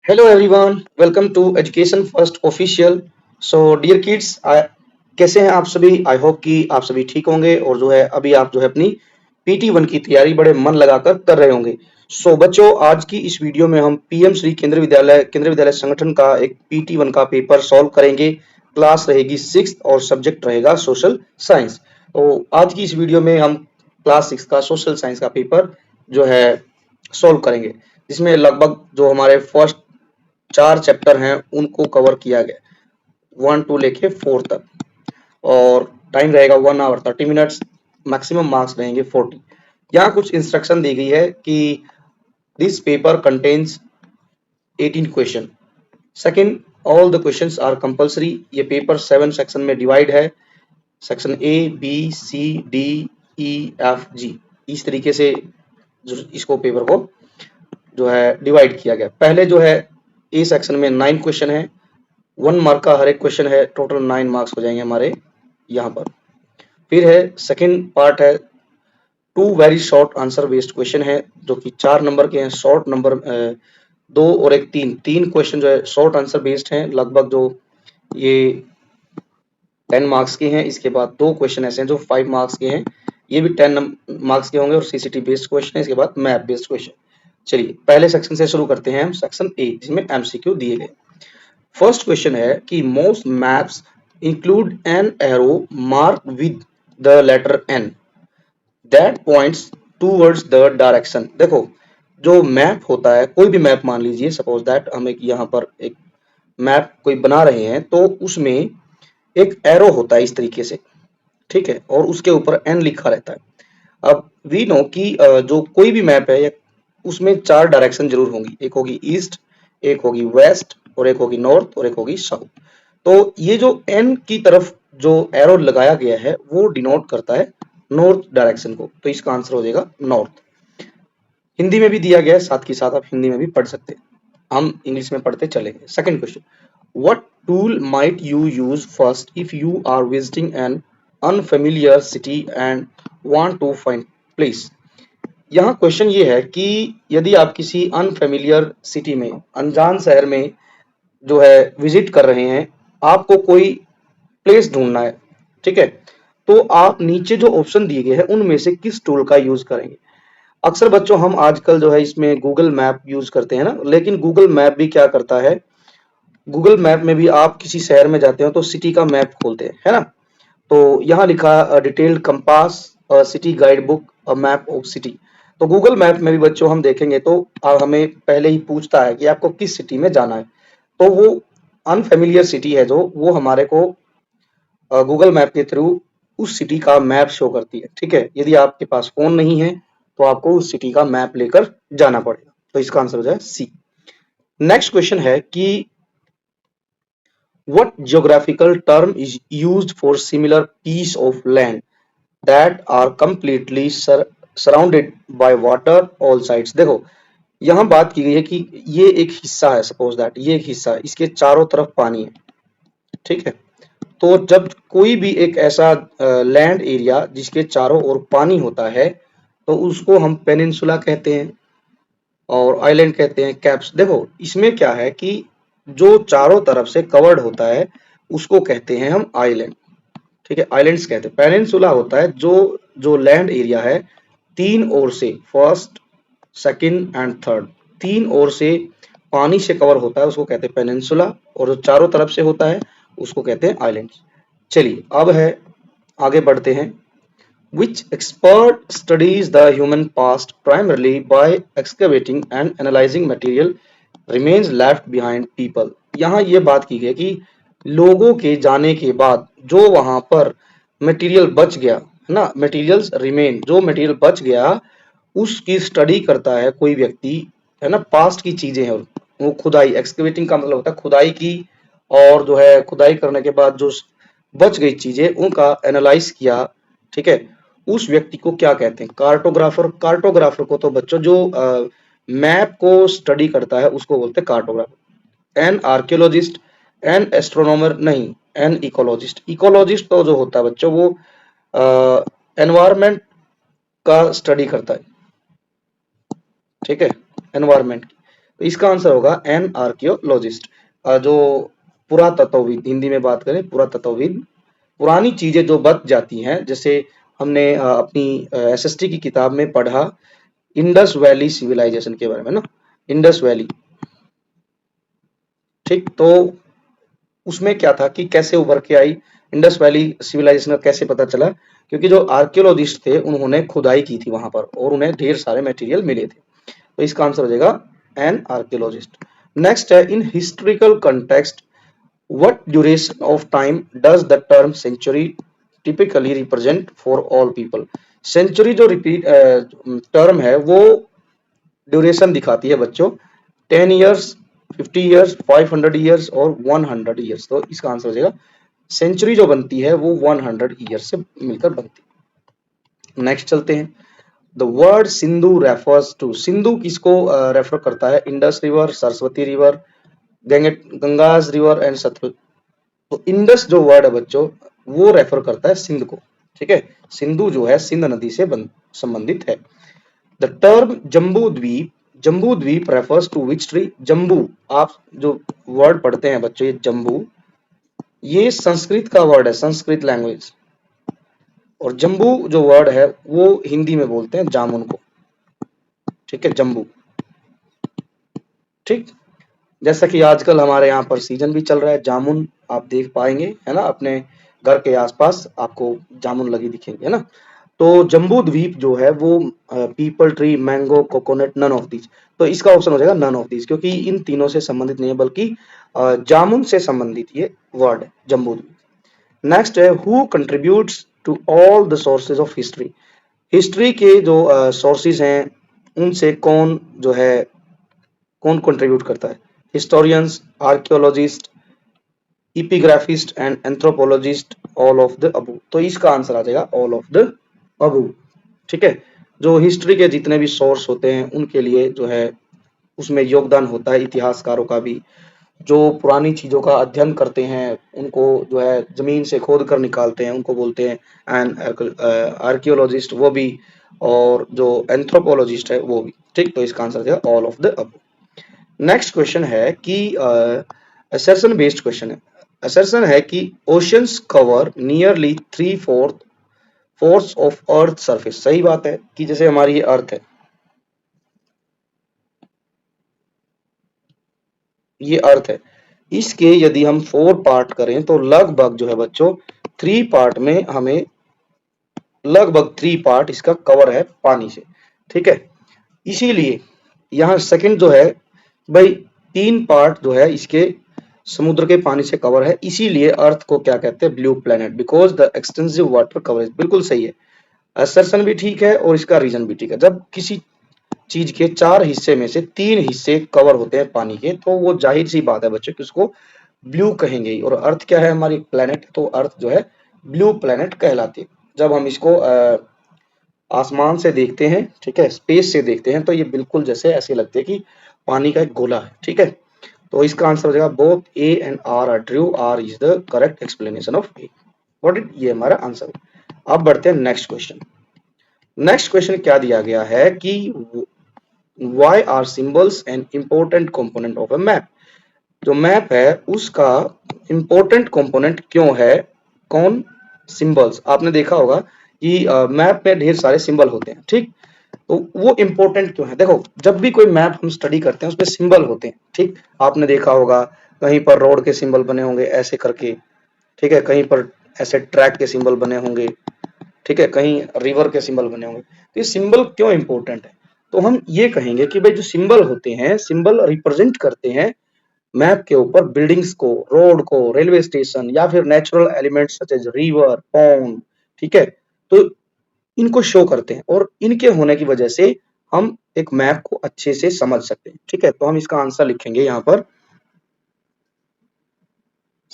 Hello everyone, welcome to Education First Official. So dear kids, कैसे हैं आप सभी? आई होप कि आप सभी ठीक होंगे और जो है अभी आप जो है अपनी PT1 की तैयारी बड़े मन लगाकर कर रहे होंगे। सो बच्चों, आज की इस वीडियो में हम पीएम श्री केंद्रीय विद्यालय संगठन का एक PT1 का पेपर सॉल्व करेंगे। क्लास रहेगी 6th और सब्जेक्ट रहेगा सोशल साइंस। तो आज की इस वीडियो में हम क्लास 6 का सोशल साइंस का पेपर जो है सॉल्व करेंगे, जिसमें लगभग जो हमारे फर्स्ट 4 चैप्टर हैं उनको कवर किया गया 1 टू लेके 4 तक। और टाइम रहेगा 1 आवर 30 मिनट्स। मैक्सिमम मार्क्स रहेंगे 40। यहाँ कुछ इंस्ट्रक्शन दी गई है कि this paper contains 18 question. Second, all the questions are compulsory. ये पेपर 7 सेक्शन में डिवाइड है। Section A B C D E F G, इस तरीके से इसको पेपर को जो है डिवाइड किया गया। पहले जो है ए सेक्शन में 9 क्वेश्चन है, 1 मार्क का हर एक क्वेश्चन है, टोटल 9 मार्क्स हो जाएंगे हमारे यहाँ पर। फिर है सेकंड पार्ट है 2 very short answer based question है, जो कि 4 नंबर के हैं। शॉर्ट नंबर 2 और एक 3 क्वेश्चन जो है शॉर्ट आंसर बेस्ड हैं, लगभग जो ये 10 मार्क्स के हैं। इसके बाद 2 क्वेश्चन ऐसे हैं जो 5 मार्क्स के हैं, ये भी 10 मार्क्स के होंगे और CCT बेस्ड क्वेश्चन है। इसके बाद मैप बेस्ड क्वेश्चन। चलिए पहले सेक्शन से शुरू करते हैं हम, सेक्शन ए, जिसमें MCQ दिए गए। फर्स्ट क्वेश्चन है कि most maps include an arrow mark with the letter N that points towards the direction. देखो, जो मैप होता है, कोई भी मैप मान लीजिए, सपोज दैट हम एक यहाँ पर एक मैप कोई बना रहे हैं, तो उसमें एक एरो होता है इस तरीके से, ठीक है, और उसके ऊपर एन लिखा रहता है। अब वी नो कि जो कोई भी मैप है उसमें 4 डायरेक्शन जरूर होंगी। एक होगी ईस्ट, एक होगी वेस्ट, और एक होगी नॉर्थ, और एक होगी साउथ। तो ये जो एन की तरफ जो एरो लगाया गया है वो डिनोट करता है नॉर्थ डायरेक्शन को, तो इसका आंसर हो जाएगा नॉर्थ। हिंदी में भी दिया गया है, साथ के साथ आप हिंदी में भी पढ़ सकते हैं, हम इंग्लिश में पढ़ते चलेंगे। Second question, what tool might you use first if you are visiting an unfamiliar city and want to find place. यहाँ क्वेश्चन ये है कि यदि आप किसी अनफेमिलियर सिटी में, अनजान शहर में जो है विजिट कर रहे हैं, आपको कोई प्लेस ढूंढना है, ठीक है, तो आप नीचे जो ऑप्शन दिए गए हैं उनमें से किस टूल का यूज करेंगे। अक्सर बच्चों हम आजकल जो है इसमें गूगल मैप यूज करते हैं ना, लेकिन गूगल मैप भी क्या करता है, गूगल मैप में भी आप किसी शहर में जाते हो तो सिटी का मैप खोलते हैं, है ना। तो यहाँ लिखा detailed compass, city guide book, a map of city. तो गूगल मैप में भी बच्चों हम देखेंगे तो हमें पहले ही पूछता है कि आपको किस सिटी में जाना है। तो वो अनफेमिलियर सिटी है जो, वो हमारे को गूगल मैप के थ्रू उस सिटी का मैप शो करती है, ठीक है। यदि आपके पास फोन नहीं है तो आपको उस सिटी का मैप लेकर जाना पड़ेगा, तो इसका आंसर हो जाए सी। नेक्स्ट क्वेश्चन है कि what geographical term is used for similar piece of land that are completely surrounded by water all sides। देखो, यहाँ बात की गई है कि ये एक हिस्सा है, सपोज दैट ये एक हिस्सा है, इसके चारों तरफ पानी है, ठीक है। तो जब कोई भी एक ऐसा लैंड एरिया जिसके चारों ओर पानी होता है, तो उसको हम पेनिनसुला कहते हैं और आइलैंड कहते हैं, कैप्स। देखो, इसमें क्या है कि जो चारों तरफ से कवर्ड होता है उसको कहते हैं हम आइलैंड, ठीक है, आइलैंड्स कहते हैं। पेनिनसुला होता है जो जो लैंड एरिया है, 3 ओर से, फर्स्ट सेकंड एंड थर्ड, 3 ओर से पानी से कवर होता है, उसको कहते हैं पेनिनसुला, और जो चारों तरफ से होता है उसको कहते हैं आइलैंड्स। चलिए अब है, आगे बढ़ते हैं। Which expert studies the human past primarily by excavating and analyzing material remains left behind people। यहाँ ये बात की गई कि लोगों के जाने के बाद जो वहां पर मटेरियल बच गया है ना, मटेरियल्स रिमेन, जो मटेरियल बच गया उसकी स्टडी करता है कोई व्यक्ति, है ना। पास्ट की चीजें हैं, वो खुदाई, एक्सकेवेटिंग का मतलब होता है खुदाई की, और जो है खुदाई करने के बाद जो बच गई चीजें उनका एनालाइज किया, ठीक है। उस व्यक्ति को क्या कहते हैं, कार्टोग्राफर। कार्टोग्राफर को तो बच्चों जो मैप को स्टडी करता है उसको बोलते हैं cartographer. An archaeologist, an astronomer नहीं, एन इकोलॉजिस्ट। इकोलॉजिस्ट तो जो होता है बच्चों वो एनवायरमेंट का स्टडी करता है, ठीक है, एनवायरमेंट। तो इसका आंसर होगा एन आर्कियोलॉजिस्ट। जो पुरातत्वविद, हिंदी में बात करें पुरातत्वविद, पुरानी चीजें जो बच जाती हैं, जैसे हमने अपनी एसएसटी की किताब में पढ़ा इंडस वैली सिविलाइजेशन के बारे में ना, इंडस वैली, ठीक। तो उसमें क्या था कि कैसे उभर के आई इंडस वैली सिविलाइजेशन का, कैसे पता चला, क्योंकि जो आर्कियोलॉजिस्ट थे उन्होंने खुदाई की थी वहां पर और उन्हें ढेर सारे मटेरियल मिले थे। तो इसका आंसर हो जाएगा एन आर्कियोलॉजिस्ट। नेक्स्ट है in historical context what duration of time does the term century typically represent for all people. Century जो रिपीट टर्म है वो ड्यूरेशन दिखाती है बच्चों, 10 ईयर्स, 50 ईयर्स, 500 ईयर्स और 100 ईयर्स। तो इसका आंसर हो जाएगा सेंचुरी जो बनती है वो 100 ईयर्स से मिलकर बनती है। नेक्स्ट चलते हैं। The word Sindhu refers to, Sindhu किसको रेफर करता है? Indus river, Saraswati river, Ganges river and Sutlej. तो इंडस जो वर्ड है बच्चों वो रेफर करता है सिंध को, ठीक है। सिंधु जो है सिंध नदी से संबंधित है। The term Jambu Dwip, Jambu Dwip refers to which tree? Jambu, आप जो वर्ड पढ़ते हैं बच्चों ये जम्बू, ये संस्कृत का वर्ड है, संस्कृत लैंग्वेज। और जम्बू जो वर्ड है वो हिंदी में बोलते हैं जामुन को, ठीक है, जम्बू, ठीक। जैसा कि आजकल हमारे यहाँ पर सीजन भी चल रहा है, जामुन आप देख पाएंगे है ना, अपने घर के आसपास आपको जामुन लगी दिखेंगे, है ना। तो जम्बू द्वीप जो है वो peepal tree, mango, coconut, none of these. तो इसका ऑप्शन हो जाएगा नन ऑफ दीज, क्योंकि इन तीनों से संबंधित नहीं है बल्कि जामुन से संबंधित ये वर्ड है जम्बू द्वीप। नेक्स्ट है who contributes to all the sources of history. History के जो सोर्सेज हैं उनसे कौन जो है, कौन कंट्रीब्यूट करता है? Historians, archaeologists, epigraphists and anthropologists, all of the above. तो इसका आंसर आ जाएगा ऑल ऑफ द अबू, ठीक है। जो हिस्ट्री के जितने भी सोर्स होते हैं उनके लिए जो है उसमें योगदान होता है इतिहासकारों का भी। जो पुरानी चीजों का अध्ययन करते हैं उनको जो है जमीन से खोद कर निकालते हैं उनको बोलते हैं एन आर्कियोलॉजिस्ट, वो भी। और जो एंथ्रोपोलॉजिस्ट है वो भी, ठीक। तो इसका आंसर है ऑल ऑफ द अब। नेक्स्ट क्वेश्चन है कि असर्शन बेस्ड क्वेश्चन है। असर्शन है कि oceans cover nearly 3/4 of earth surface. सही बात है कि जैसे हमारी ये अर्थ है, ये अर्थ है, इसके यदि हम 4 पार्ट करें तो लगभग जो है बच्चों 3 पार्ट में हमें, लगभग 3 पार्ट इसका कवर है पानी से, ठीक है। इसीलिए यहाँ सेकंड जो है भाई, 3 पार्ट जो है इसके समुद्र के पानी से कवर है, इसीलिए अर्थ को क्या कहते हैं? Blue planet, because the extensive water coverage. बिल्कुल सही है, असर्शन भी ठीक है और इसका रीजन भी ठीक है। जब किसी चीज के 4 हिस्से में से 3 हिस्से कवर होते हैं पानी के, तो वो जाहिर सी बात है बच्चों कि उसको ब्लू कहेंगे ही। और अर्थ क्या है? हमारी प्लेनेट, तो अर्थ जो है ब्लू प्लेनेट कहलाती है। जब हम इसको आसमान से देखते हैं, ठीक है, स्पेस से देखते हैं, तो ये बिल्कुल जैसे ऐसे लगते हैं कि पानी का एक गोला है, ठीक है। तो इसका आंसर हो जाएगा both A and R are true, R is the correct explanation of A. What it, ये हमारा आंसर है। अब बढ़ते हैं नेक्स्ट क्वेश्चन। नेक्स्ट क्वेश्चन क्या दिया गया है कि why are symbols an important component of a map? जो मैप है उसका इंपॉर्टेंट कंपोनेंट क्यों है? कौन? सिंबल्स। आपने देखा होगा कि मैप में ढेर सारे सिंबल होते हैं, ठीक। तो वो इंपॉर्टेंट क्यों है? देखो, जब भी कोई मैप हम स्टडी करते हैं उसमें सिंबल होते हैं, ठीक। आपने देखा होगा कहीं पर रोड के सिंबल बने होंगे ऐसे करके, ठीक है, कहीं पर ऐसे ट्रैक के सिंबल बने होंगे, ठीक है, कहीं रिवर के सिंबल बने होंगे। तो ये सिंबल क्यों इंपॉर्टेंट है? तो हम ये कहेंगे कि भाई जो सिंबल होते हैं, सिंबल रिप्रेजेंट करते हैं मैप के ऊपर बिल्डिंग्स को, रोड को, रेलवे स्टेशन या फिर natural elements such as river, pond, ठीक है। तो इनको शो करते हैं और इनके होने की वजह से हम एक मैप को अच्छे से समझ सकते हैं, ठीक है। तो हम इसका आंसर लिखेंगे यहाँ पर,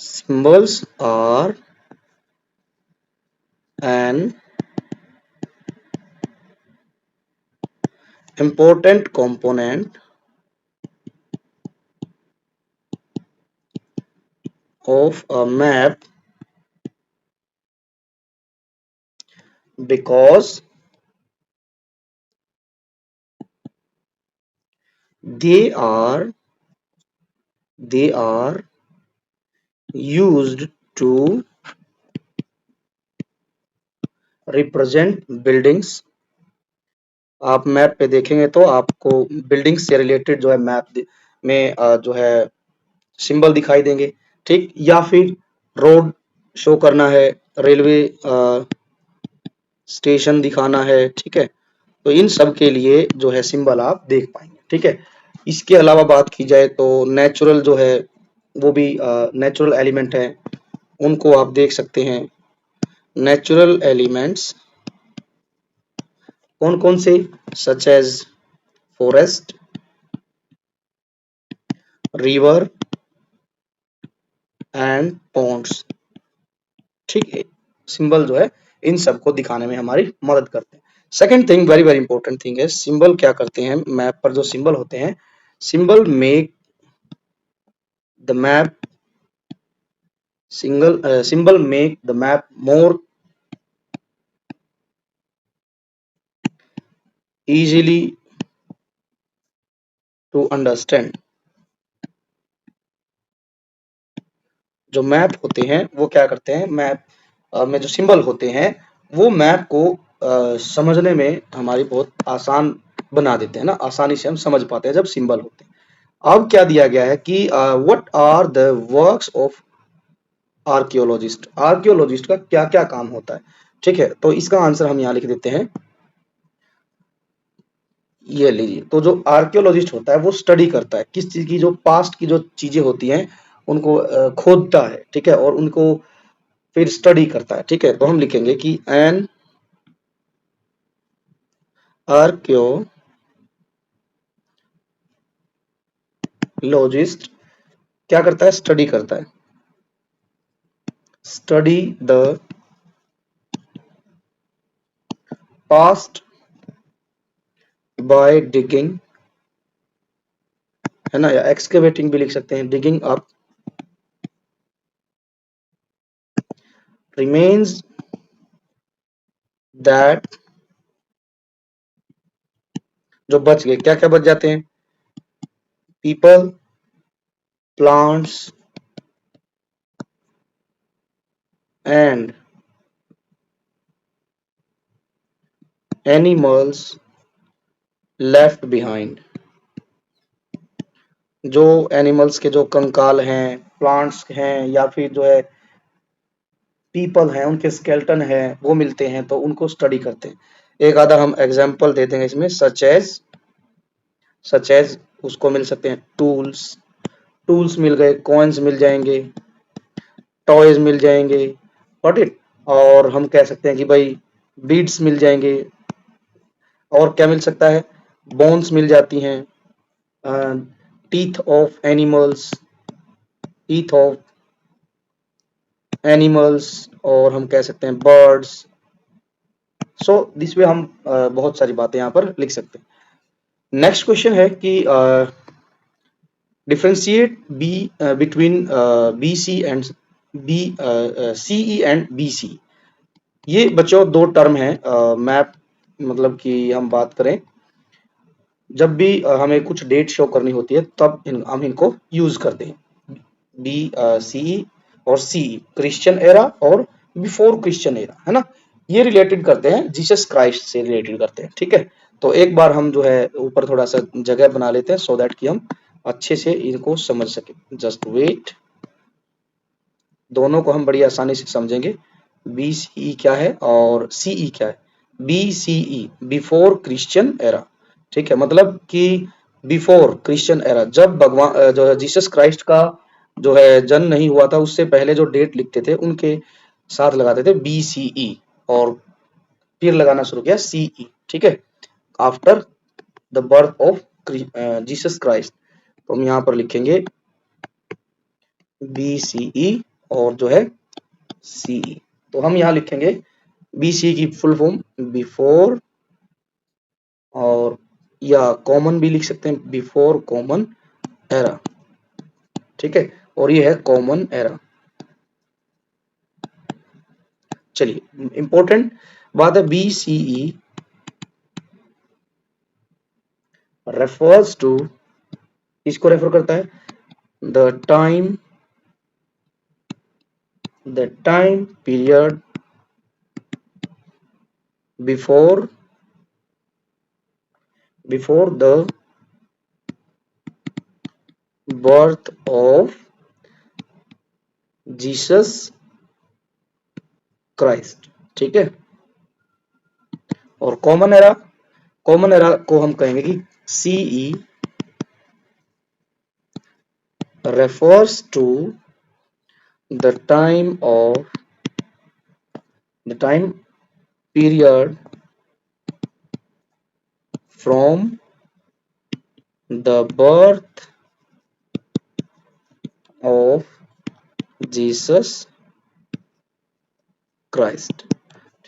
symbols are an important component of a map because they are used to represent buildings। आप मैप पे देखेंगे तो आपको बिल्डिंग से रिलेटेड जो है मैप में जो है सिंबल दिखाई देंगे, ठीक। या फिर रोड शो करना है, रेलवे स्टेशन दिखाना है, ठीक है। तो इन सब के लिए जो है सिंबल आप देख पाएंगे, ठीक है। इसके अलावा बात की जाए तो नेचुरल जो है वो भी नेचुरल एलिमेंट है, उनको आप देख सकते हैं। नेचुरल एलिमेंट्स कौन कौन से, such as forest, river and ponds, ठीक है। सिंबल जो है इन सबको दिखाने में हमारी मदद करते हैं। Second thing, very very important thing है, सिंबल क्या करते हैं, मैप पर जो सिंबल होते हैं, symbol make the map symbol make the map more easily to understand। जो मैप होते हैं वो क्या करते हैं, मैप में जो सिंबल होते हैं वो मैप को समझने में हमारी बहुत आसान बना देते हैं ना, आसानी से हम समझ पाते हैं जब सिंबल होते हैं। अब क्या दिया गया है कि what are the works of archaeologist, archaeologist का क्या क्या काम होता है, ठीक है। तो इसका आंसर हम यहाँ लिख देते हैं, ये लीजिए। तो जो आर्कियोलॉजिस्ट होता है वो स्टडी करता है किस चीज की, जो पास्ट की जो चीजें होती हैं उनको खोदता है, ठीक है, और उनको फिर स्टडी करता है, ठीक है। तो हम लिखेंगे कि एन आर्कियोलॉजिस्ट क्या करता है, स्टडी करता है, study the past by digging, है ना, या एक्सकेवेटिंग भी लिख सकते हैं, डिगिंग अप रिमेन्स दैट, जो बच गए, क्या क्या बच जाते हैं, people, plants and animals left behind. जो एनिमल्स के जो कंकाल हैं, प्लांट्स हैं, या फिर जो है पीपल हैं उनके स्केलेटन है वो मिलते हैं, तो उनको स्टडी करते हैं। एक आधा हम एग्जांपल दे देंगे इसमें, सच एज उसको मिल सकते हैं टूल्स, टूल्स मिल गए, कॉइन्स मिल जाएंगे, टॉयज मिल जाएंगे, गॉट इट। और हम कह सकते हैं कि भाई बीड्स मिल जाएंगे, और क्या मिल सकता है, बोन्स मिल जाती हैं, teeth of animals, teeth of animals, और हम कह सकते हैं बर्ड्स। सो दिस वे हम बहुत सारी बातें यहाँ पर लिख सकते हैं। नेक्स्ट क्वेश्चन है कि differentiate B between B C and B CE and B C. ये बच्चों दो टर्म है, मैप मतलब कि हम बात करें जब भी हमें कुछ डेट शो करनी होती है तब हम इनको यूज करते हैं, बी सीई और सीई, क्रिश्चियन एरा और बिफोर क्रिश्चियन एरा, है ना। ये रिलेटेड करते हैं, जीसस क्राइस्ट से रिलेटेड करते हैं, ठीक है। तो एक बार हम जो है ऊपर थोड़ा सा जगह बना लेते हैं सो दैट कि हम अच्छे से इनको समझ सके। जस्ट वेट, दोनों को हम बड़ी आसानी से समझेंगे। बी सी क्या है और सीई क्या है। B CE before Christian era, ठीक है, मतलब कि बिफोर क्रिश्चियन एरा, जब भगवान जो है जीसस क्राइस्ट का जो है जन्म नहीं हुआ था उससे पहले जो डेट लिखते थे उनके साथ लगाते थे बी सी ई, और फिर लगाना शुरू किया सीई, ठीक है, after the birth of Jesus Christ. तो हम यहाँ पर लिखेंगे बी सी ई और जो है सीई। तो हम यहाँ लिखेंगे बी सी की फुल फॉर्म बिफोर, और या कॉमन भी लिख सकते हैं बिफोर कॉमन एरा, ठीक है, और ये है कॉमन एरा। चलिए इंपॉर्टेंट बात है, B C E refers to इसको रेफर करता है। The time period before the birth of Jesus Christ. ठीक है। और कॉमन एरा को हम कहेंगे कि CE refers to the time period from the birth of Jesus Christ.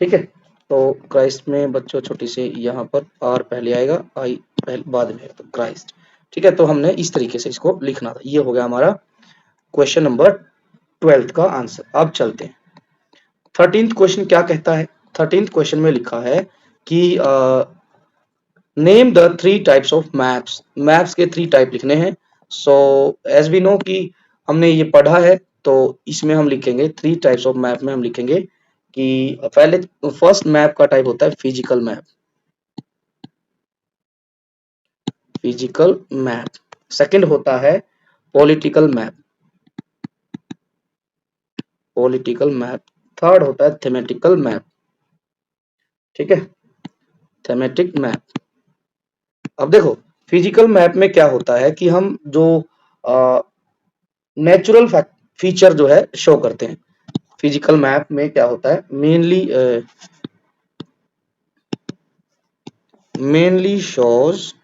ठीक है। तो क्राइस्ट में बच्चों छोटी सी यहाँ पर आर पहले आएगा, आई पहले बाद में आएगा, तो क्राइस्ट। ठीक है। तो हमने इस तरीके से इसको लिखना था। ये हो गया हमारा क्वेश्चन नंबर 12 का आंसर। अब चलते हैं 13th क्वेश्चन क्या कहता है। 13th क्वेश्चन में लिखा है कि name the 3 types of maps. Maps के 3 टाइप लिखने हैं। सो एज वी नो कि हमने ये पढ़ा है, तो इसमें हम लिखेंगे 3 टाइप्स ऑफ मैप में हम लिखेंगे कि पहले फर्स्ट मैप का टाइप होता है फिजिकल मैप। सेकंड होता है पॉलिटिकल मैप। थर्ड होता है थेमेटिकल मैप। ठीक है। Thematic map. अब देखो फिजिकल मैप में क्या होता है कि हम जो नेचुरल फीचर जो है शो करते हैं। फिजिकल मैप में क्या होता है, मेनली शोज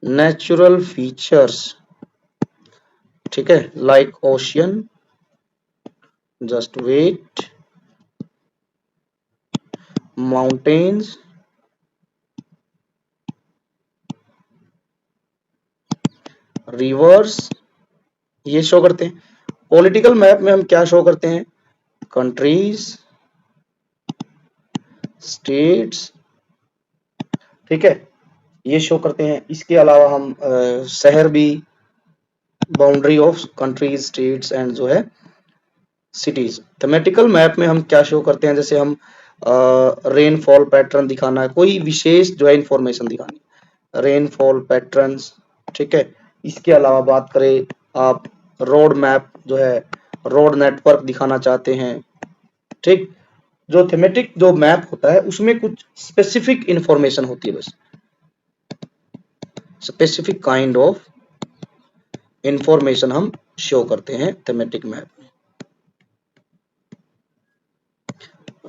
नेचुरल फीचर्स। ठीक है। Like ocean, just wait, mountains, rivers, ये शो करते हैं। पॉलिटिकल मैप में हम क्या शो करते हैं, कंट्रीज, स्टेट्स। ठीक है, ये शो करते हैं। इसके अलावा हम शहर भी, boundary of countries, states and जो है सिटीज। थेमेटिकल मैप में हम क्या शो करते हैं, जैसे हम रेनफॉल पैटर्न दिखाना है, कोई विशेष जो है इंफॉर्मेशन दिखानी, रेनफॉल पैटर्न्स। ठीक है। इसके अलावा बात करें आप रोड मैप जो है, रोड नेटवर्क दिखाना चाहते हैं। ठीक। जो थेमेटिक जो मैप होता है उसमें कुछ स्पेसिफिक इंफॉर्मेशन होती है, बस स्पेसिफिक काइंड ऑफ इंफॉर्मेशन हम शो करते हैं थेमेटिक मैप में।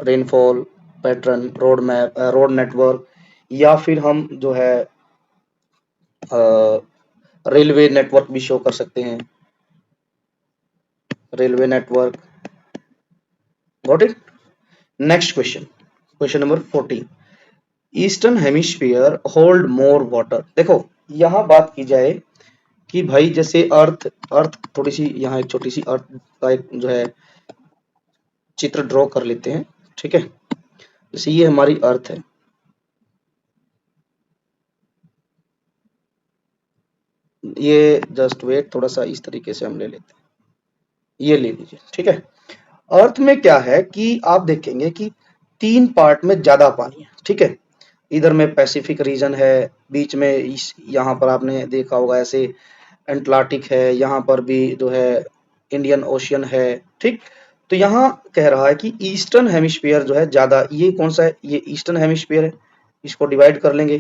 Rainfall pattern, road map, road network, या फिर हम जो है रेलवे नेटवर्क भी शो कर सकते हैं। Railway network. Got it. Next question, question number 14। Eastern hemisphere hold more water. देखो यहाँ बात की जाए कि भाई जैसे अर्थ थोड़ी सी, यहाँ एक छोटी सी अर्थ का एक जो है चित्र ड्रॉ कर लेते हैं। ठीक है। जैसे ये हमारी अर्थ है, ये जस्ट वेट, थोड़ा सा इस तरीके से हम ले लेते हैं, ये ले लीजिए। ठीक है। अर्थ में क्या है कि आप देखेंगे कि 3 पार्ट में ज्यादा पानी है। ठीक है। इधर में पैसिफिक रीजन है, बीच में इस यहाँ पर आपने देखा होगा ऐसे एंटार्क्टिक है, यहाँ पर भी जो है इंडियन ओशियन है। ठीक। तो यहाँ कह रहा है कि ईस्टर्न हेमिस्फीयर जो है ज्यादा, ये कौन सा है, ये ईस्टर्न हेमिस्फीयर है। इसको डिवाइड कर लेंगे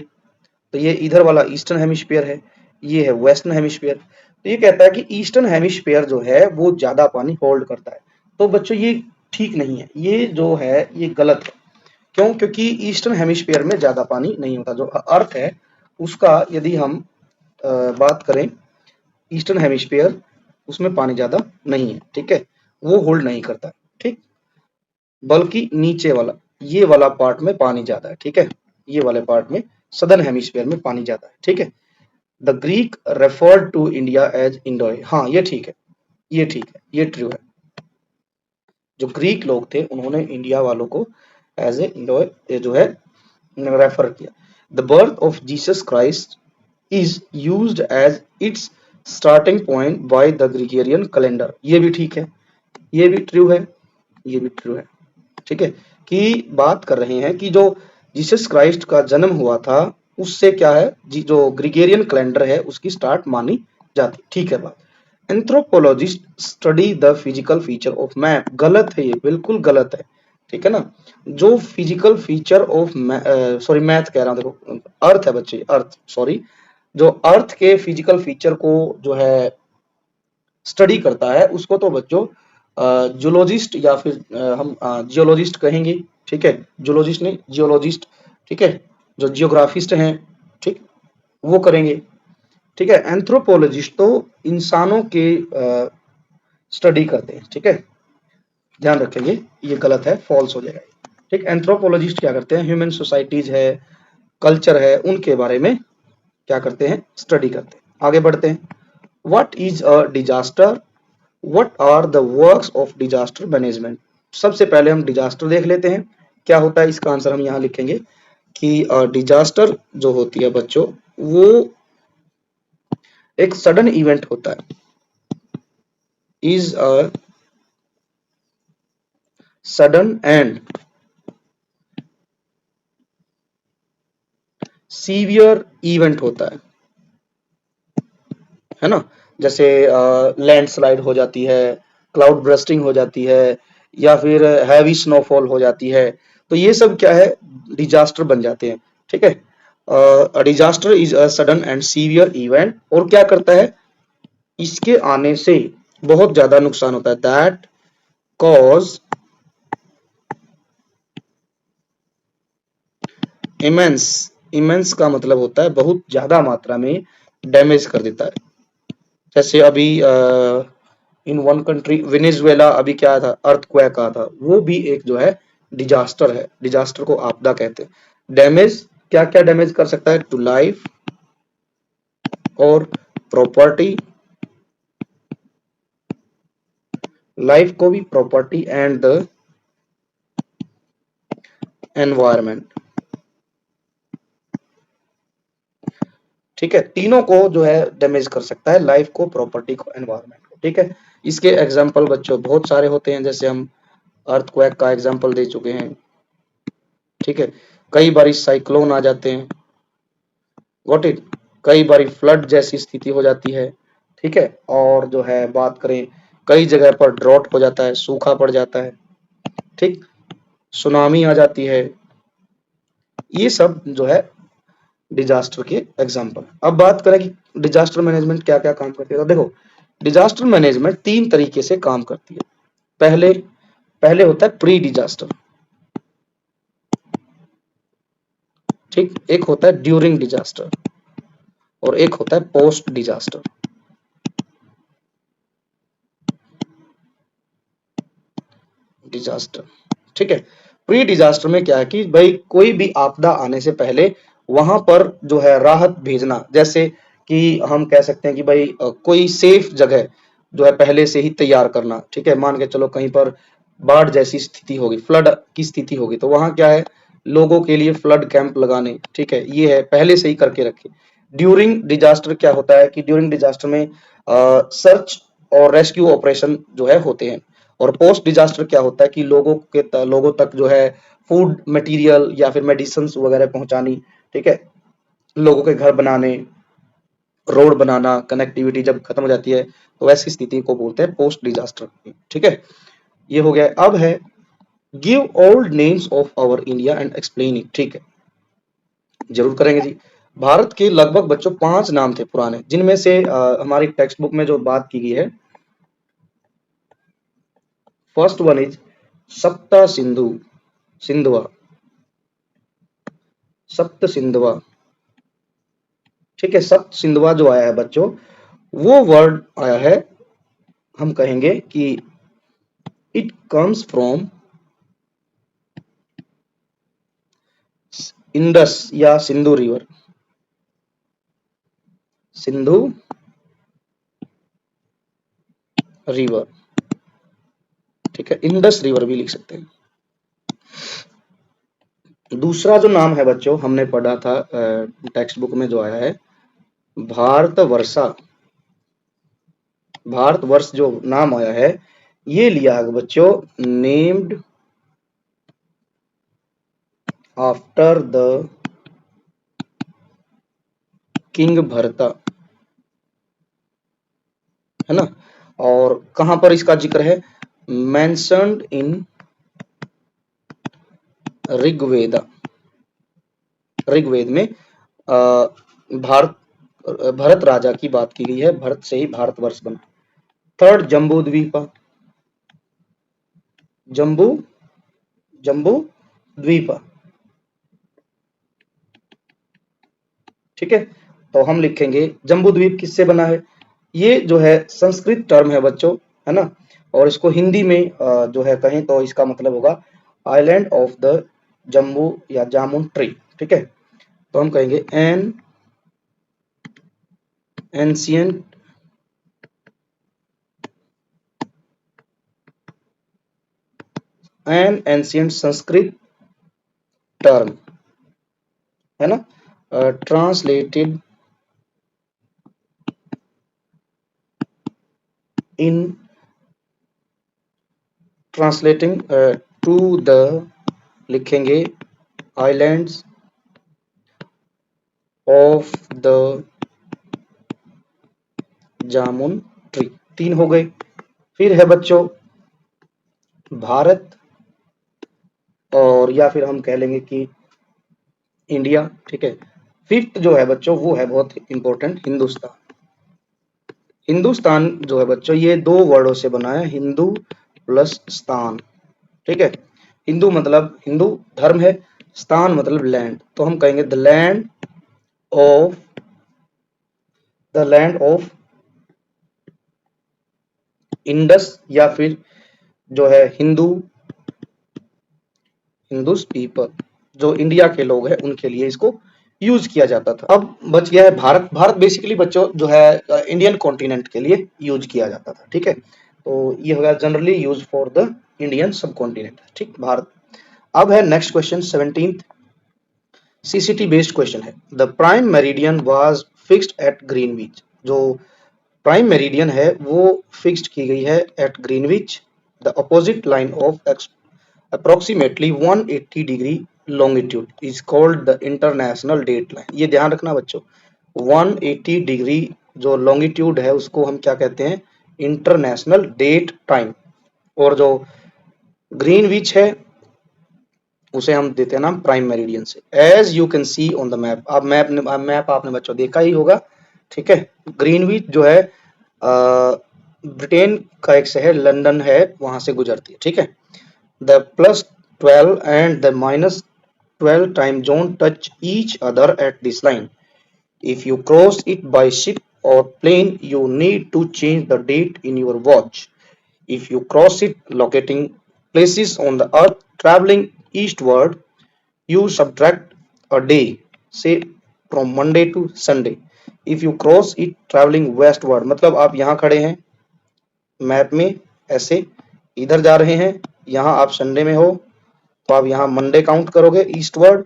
तो ये इधर वाला ईस्टर्न हेमिस्फीयर है, ये है वेस्टर्न हेमिस्फीयर। तो ये कहता है कि ईस्टर्न हेमिस्फीयर जो है वो ज्यादा पानी होल्ड करता है। तो बच्चों ये ठीक नहीं है, ये जो है ये गलत है। क्यों? क्योंकि ईस्टर्न हेमिस्फीयर में ज्यादा पानी नहीं होता। जो अर्थ है उसका यदि हम बात करें, ईस्टर्न हेमिस्फीयर उसमें पानी ज्यादा नहीं है। ठीक है। वो होल्ड नहीं करता। ठीक। बल्कि नीचे वाला, ये वाला पार्ट में पानी ज्यादा है। ठीक है। ये वाले पार्ट में, सदर्न हेमिस्फीयर में पानी ज्यादा है। ठीक है। The Greek referred to India as Indoi. हाँ ये ठीक है, ये ठीक है, ये ट्रू है। जो ग्रीक लोग थे उन्होंने इंडिया वालों को एज ए इंडोय जो है रेफर किया। The birth of Jesus Christ is used as its starting point by the Gregorian calendar. ये भी ठीक है, ये भी ट्रू है, ये भी ट्रू है। ठीक है, कि बात कर रहे हैं कि जो जीसस क्राइस्ट का जन्म हुआ था उससे क्या है जो ग्रिगोरियन कैलेंडर है उसकी स्टार्ट मानी जाती। ठीक है बात। Anthropologist study the physical feature of man. गलत है, ये बिल्कुल गलत है। ठीक है ना, जो physical feature of sorry math कह रहा हूं, देखो अर्थ है बच्चे, अर्थ सॉरी, जो अर्थ के फिजिकल फीचर को जो है स्टडी करता है उसको तो बच्चों जूलॉजिस्ट या फिर हम जियोलॉजिस्ट कहेंगे। ठीक है, जूलॉजिस्ट नहीं जियोलॉजिस्ट। ठीक है, जो जियोग्राफिस्ट हैं, ठीक, वो करेंगे। ठीक है, एंथ्रोपोलॉजिस्ट तो इंसानों के स्टडी करते हैं। ठीक है, ध्यान रखेंगे, ये गलत है, फॉल्स हो जाएगा। ठीक, एंथ्रोपोलॉजिस्ट क्या करते हैं, ह्यूमन सोसाइटीज है, कल्चर है, उनके बारे में क्या करते हैं, स्टडी करते हैं। आगे बढ़ते हैं। What is a disaster, what are the works of disaster management. सबसे पहले हम डिजास्टर देख लेते हैं क्या होता है। इसका आंसर हम यहाँ लिखेंगे कि डिजास्टर जो होती है बच्चों वो एक सडन इवेंट होता है, is a sudden and severe event होता है ना। जैसे लैंडस्लाइड हो जाती है, क्लाउड ब्रस्टिंग हो जाती है, या फिर हैवी स्नोफॉल हो जाती है, तो ये सब क्या है, डिजास्टर बन जाते हैं। ठीक है, disaster is a sudden and severe event, और क्या करता है, इसके आने से बहुत ज्यादा नुकसान होता है। दैट कॉज इमेंस, इमेंस का मतलब होता है बहुत ज्यादा मात्रा में डैमेज कर देता है। जैसे अभी इन वन कंट्री वेनेजुएला अभी क्या आया था, अर्थक्वेक आया था, वो भी एक जो है डिजास्टर है। डिजास्टर को आपदा कहते हैं। डैमेज क्या क्या डैमेज कर सकता है, टू लाइफ और प्रॉपर्टी, लाइफ को भी, प्रॉपर्टी एंड द एनवायरमेंट। ठीक है, तीनों को जो है डैमेज कर सकता है, लाइफ को, प्रॉपर्टी को, एनवायरमेंट को। ठीक है, इसके एग्जाम्पल बच्चों बहुत सारे होते हैं, जैसे हम अर्थक्वेक का एग्जाम्पल दे चुके हैं। ठीक है, कई बार साइक्लोन आ जाते हैं, गॉट इट, कई बार फ्लड जैसी स्थिति हो जाती है। ठीक है, और जो है बात करें, कई जगह पर ड्रॉट हो जाता है, सूखा पड़ जाता है। ठीक, सुनामी आ जाती है, ये सब जो है डिजास्टर के एग्जाम्पल। अब बात करें कि डिजास्टर मैनेजमेंट क्या क्या काम करती है, तो देखो डिजास्टर मैनेजमेंट तीन तरीके से काम करती है। पहले पहले होता है प्री डिजास्टर, ठीक, एक होता है ड्यूरिंग डिजास्टर, और एक होता है पोस्ट डिजास्टर। डिजास्टर, ठीक है, प्री डिजास्टर में क्या है कि भाई कोई भी आपदा आने से पहले वहां पर जो है राहत भेजना, जैसे कि हम कह सकते हैं कि भाई कोई सेफ जगह जो है पहले से ही तैयार करना। ठीक है, मान के चलो कहीं पर बाढ़ जैसी स्थिति होगी, फ्लड की स्थिति होगी, तो वहां क्या है, लोगों के लिए फ्लड कैंप लगाने। ठीक है, ये है पहले से ही करके रखे। ड्यूरिंग डिजास्टर क्या होता है कि ड्यूरिंग डिजास्टर में सर्च और रेस्क्यू ऑपरेशन जो है होते हैं। और पोस्ट डिजास्टर क्या होता है कि लोगों तक जो है फूड मटेरियल या फिर मेडिसिन वगैरह पहुंचानी। ठीक है, लोगों के घर बनाने, रोड बनाना, कनेक्टिविटी जब खत्म हो जाती है तो वैसी स्थिति को बोलते हैं पोस्ट डिजास्टर। ठीक है, ये हो गया। अब है give old names of our India and explain it. ठीक है, जरूर करेंगे जी। भारत के लगभग बच्चों 5 नाम थे पुराने, जिनमें से हमारी टेक्स्ट बुक में जो बात की गई है, फर्स्ट वन इज सप्ता सिंधु, सिंधवा, सप्त सिंधवा। ठीक है, सप्त सिंधवा जो आया है बच्चों, वो वर्ड आया है, हम कहेंगे कि इट कम्स फ्रॉम इंडस या सिंधु रिवर, सिंधु रिवर। ठीक है, इंडस रिवर भी लिख सकते हैं। दूसरा जो नाम है बच्चों हमने पढ़ा था टेक्स्ट बुक में जो आया है भारतवर्षा, भारतवर्ष जो नाम आया है ये लिया है बच्चों नेम्ड आफ्टर द किंग भरता, है ना। और कहां पर इसका जिक्र है, मेंशन्ड इन ऋग्वेदा, ऋग्वेद में भारत भरत राजा की बात की गई है, भरत से ही भारतवर्ष बना। थर्ड जम्बू द्वीप, जम्बू जम्बू द्वीप, ठीक है। तो हम लिखेंगे जम्बू द्वीप किससे बना है, ये जो है संस्कृत टर्म है बच्चों, है ना। और इसको हिंदी में जो है कहें तो इसका मतलब होगा आइलैंड ऑफ द जम्बू या जामुन ट्री, ठीक है। तो हम कहेंगे एन एंशियंट संस्कृत टर्म, है ना, translated in translating to the लिखेंगे islands of the jamun tree, 3 हो गए। फिर है बच्चों भारत, और या फिर हम कह लेंगे कि इंडिया, ठीक है। फिफ्थ जो है बच्चों वो है बहुत इंपॉर्टेंट हिंदुस्तान। हिंदुस्तान जो है बच्चों ये 2 वर्डों से बना है, हिंदू प्लस स्थान, ठीक है। हिंदू मतलब हिंदू धर्म है, स्थान मतलब लैंड, तो हम कहेंगे द लैंड ऑफ इंडस, या फिर जो है हिंदूस पीपल, जो इंडिया के लोग हैं उनके लिए इसको यूज किया जाता था। अब बच गया है भारत। भारत बेसिकली बच्चों जो है इंडियन कॉन्टिनेंट के लिए यूज किया जाता था, ठीक है। तो ये होगा generally use for the Indian subcontinent, ठीक, भारत। अब है next question 17th CCT based question है। The prime meridian was fixed at Greenwich, जो प्राइम मेरिडियन है वो फिक्स्ड की गई है at Greenwich, the opposite line of approximately 180 degree longitude is called the international date line। ये ध्यान रखना बच्चों, 180 डिग्री जो longitude है उसको हम क्या कहते हैं, इंटरनेशनल डेट टाइम। और जो ग्रीनविच है उसे हम देते हैं नाम प्राइम मेरिडियन से। As you can see on the map, अब मैप आपने बच्चों देखा ही होगा, ठीक है। ग्रीनविच जो है ब्रिटेन का एक शहर लंदन है वहां से गुजरती है, ठीक है। The +12 and the -12 time zone touch each other at this line. If you cross it by ship or plane, you need to change the date in your watch. If you cross it locating places on the earth traveling eastward, you subtract a day, say from Monday to Sunday. If you cross it traveling westward, मतलब आप यहाँ खड़े हैं map में ऐसे इधर जा रहे हैं, यहाँ आप संडे में हो तो आप यहाँ मंडे काउंट करोगे ईस्टवर्ड,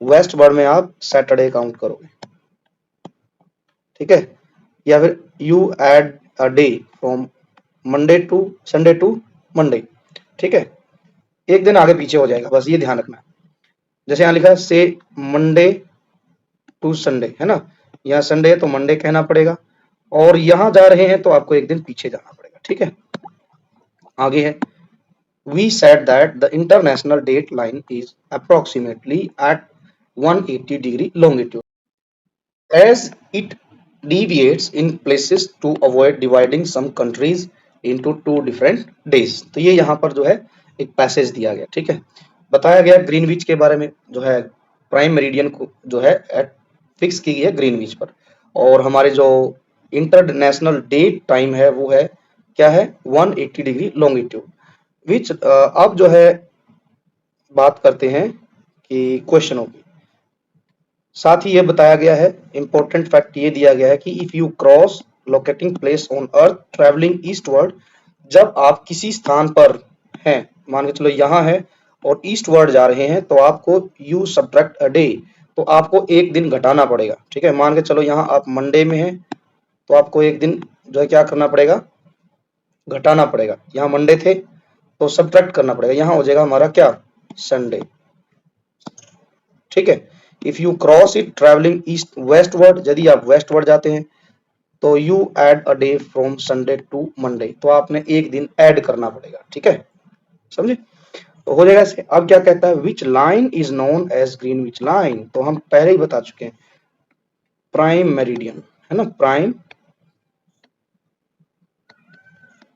वेस्टवर्ड में आप सैटरडे काउंट करोगे, ठीक है। या फिर you add a day from Monday to Sunday to Monday, ठीक है। एक दिन आगे पीछे हो जाएगा, बस ये ध्यान रखना। जैसे यहाँ लिखा है से मंडे टू संडे, है ना, यहाँ संडे है तो मंडे कहना पड़ेगा, और यहाँ जा रहे हैं तो आपको एक दिन पीछे जाना पड़ेगा, ठीक है। आगे है we said that the international date line is approximately at 180 degree longitude as it deviates in places to avoid dividing some countries into 2 different days। तो ये यहाँ पर जो है एक पैसेज दिया गया, ठीक है। बताया गया ग्रीनविच के बारे में, जो है प्राइम मेरिडियन को जो है फिक्स की गई है ग्रीनविच पर, और हमारे जो इंटरनेशनल डेट टाइम है वो है क्या है 180 डिग्री लॉन्गिट्यूड। विच अब जो है बात करते हैं कि क्वेश्चनों की, साथ ही ये बताया गया है इंपॉर्टेंट फैक्ट ये दिया गया है कि if you cross locating place on earth travelling eastward, जब आप किसी स्थान पर हैं, मान के चलो यहाँ है और ईस्ट वर्ड जा रहे हैं तो आपको यू सब्ट्रैक्ट अ डे, तो आपको एक दिन घटाना पड़ेगा। ठीक है, मान के चलो यहाँ आप मंडे में हैं तो आपको एक दिन जो है क्या करना पड़ेगा, घटाना पड़ेगा। यहाँ मंडे थे तो सब्ट्रैक्ट करना पड़ेगा, यहाँ हो जाएगा हमारा क्या, संडे। ठीक है, if you cross it travelling east westward, यदि आप वेस्टवर्ड जाते हैं तो you add a day from Sunday to Monday, तो आपने एक दिन ऐड करना पड़ेगा। ठीक है, समझे, तो हो जाएगा ऐसे। अब क्या कहता है, which line is known as Greenwich line, तो हम पहले ही बता चुके हैं, प्राइम मेरिडियन है ना, प्राइम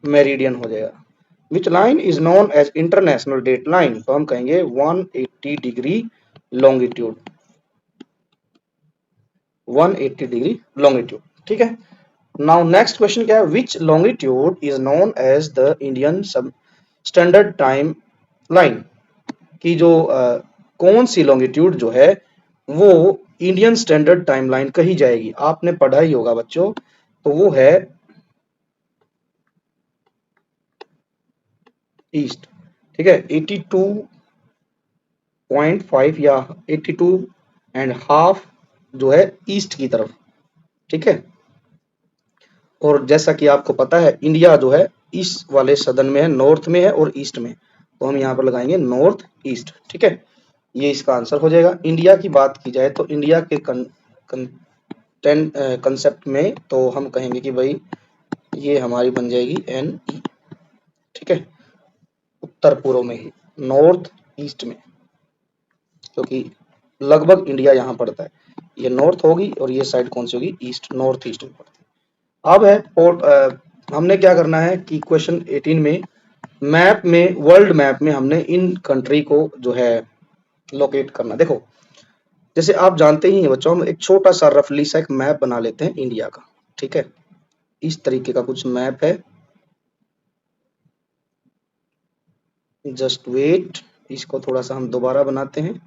मेरिडियन हो जाएगा। Which line is known as international date line, तो हम कहेंगे 180 डिग्री लॉन्गिट्यूड, 180 डिग्री लॉन्गिट्यूड। ठीक है, नाउ नेक्स्ट क्वेश्चन क्या है, which longitude is known as the Indian sub standard time line, की जो कौन सी लॉन्गिट्यूड जो है वो इंडियन स्टैंडर्ड टाइम लाइन कही जाएगी। आपने पढ़ा ही होगा बच्चों, तो वो है ईस्ट। ठीक है, 82.5 या 82.5 जो है ईस्ट की तरफ। ठीक है, और जैसा कि आपको पता है इंडिया जो है इस वाले सदन में है, नॉर्थ में है और ईस्ट में, तो हम यहाँ पर लगाएंगे नॉर्थ ईस्ट। ठीक है, ये इसका आंसर हो जाएगा। इंडिया की बात की जाए तो इंडिया के कंसेप्ट में तो हम कहेंगे कि भाई ये हमारी बन जाएगी NE। ठीक है, उत्तर पूर्व में ही, नॉर्थ ईस्ट में, क्योंकि लगभग इंडिया यहाँ पड़ता है, ये नॉर्थ होगी और ये साइड कौन सी होगी, ईस्ट, नॉर्थ ईस्ट में पड़ती है। अब है हमने क्या करना है कि क्वेश्चन 18 में मैप में, वर्ल्ड मैप में हमने इन कंट्री को जो है लोकेट करना। देखो जैसे आप जानते ही हैं बच्चों, हम एक छोटा सा रफली सा एक मैप बना लेते हैं इंडिया का। ठीक है, इस तरीके का कुछ मैप है, जस्ट वेट, इसको थोड़ा सा हम दोबारा बनाते हैं।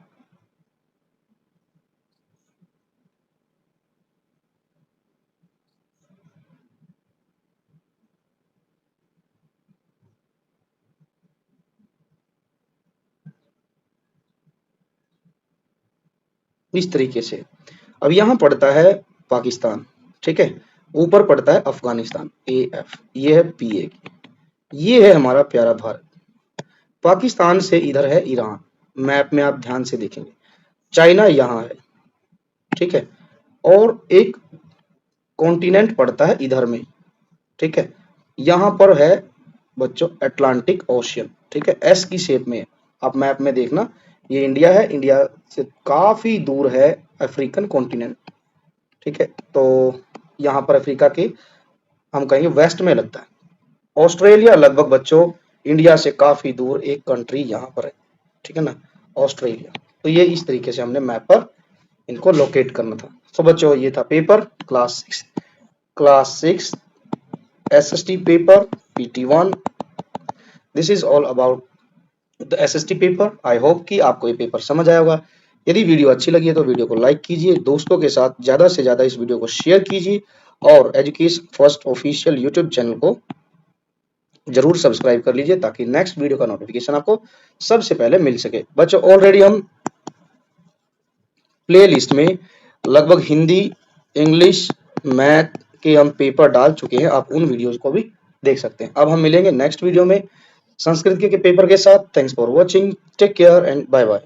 इस तरीके से, अब यहाँ पड़ता है पाकिस्तान। ठीक है, ऊपर पड़ता है अफगानिस्तान AF, ये है PA की, ये है हमारा प्यारा भारत। पाकिस्तान से इधर है ईरान, मैप में आप ध्यान से देखेंगे, चाइना यहाँ है। ठीक है, और एक कॉन्टिनेंट पड़ता है इधर में। ठीक है, यहाँ पर है बच्चों अटलांटिक ओशियन। ठीक है, S की शेप में, आप मैप में देखना, ये इंडिया है, इंडिया से काफी दूर है अफ्रीकन कॉन्टिनेंट। ठीक है, तो यहाँ पर अफ्रीका के हम कहेंगे वेस्ट में लगता है। ऑस्ट्रेलिया लगभग बच्चों इंडिया से काफी दूर एक कंट्री यहाँ पर है। ठीक है ना, ऑस्ट्रेलिया। तो ये इस तरीके से हमने मैप पर इनको लोकेट करना था। तो बच्चों ये था paper class 6 SST paper PT1। This is all about the SST paper. I hope कि आपको ये पेपर समझ आया होगा। यदि वीडियो अच्छी लगी है तो वीडियो को लाइक कीजिए, दोस्तों के साथ ज्यादा से ज्यादा इस वीडियो को शेयर कीजिए और education first official YouTube channel को जरूर सब्सक्राइब कर लीजिए ताकि नेक्स्ट वीडियो का नोटिफिकेशन आपको सबसे पहले मिल सके। बच्चों ऑलरेडी हम प्ले लिस्ट में लगभग हिंदी, इंग्लिश, मैथ के हम पेपर डाल चुके हैं, आप उन वीडियोज को भी देख सकते हैं। अब हम मिलेंगे नेक्स्ट वीडियो में संस्कृत के पेपर के साथ। Thanks for watching, take care and bye bye.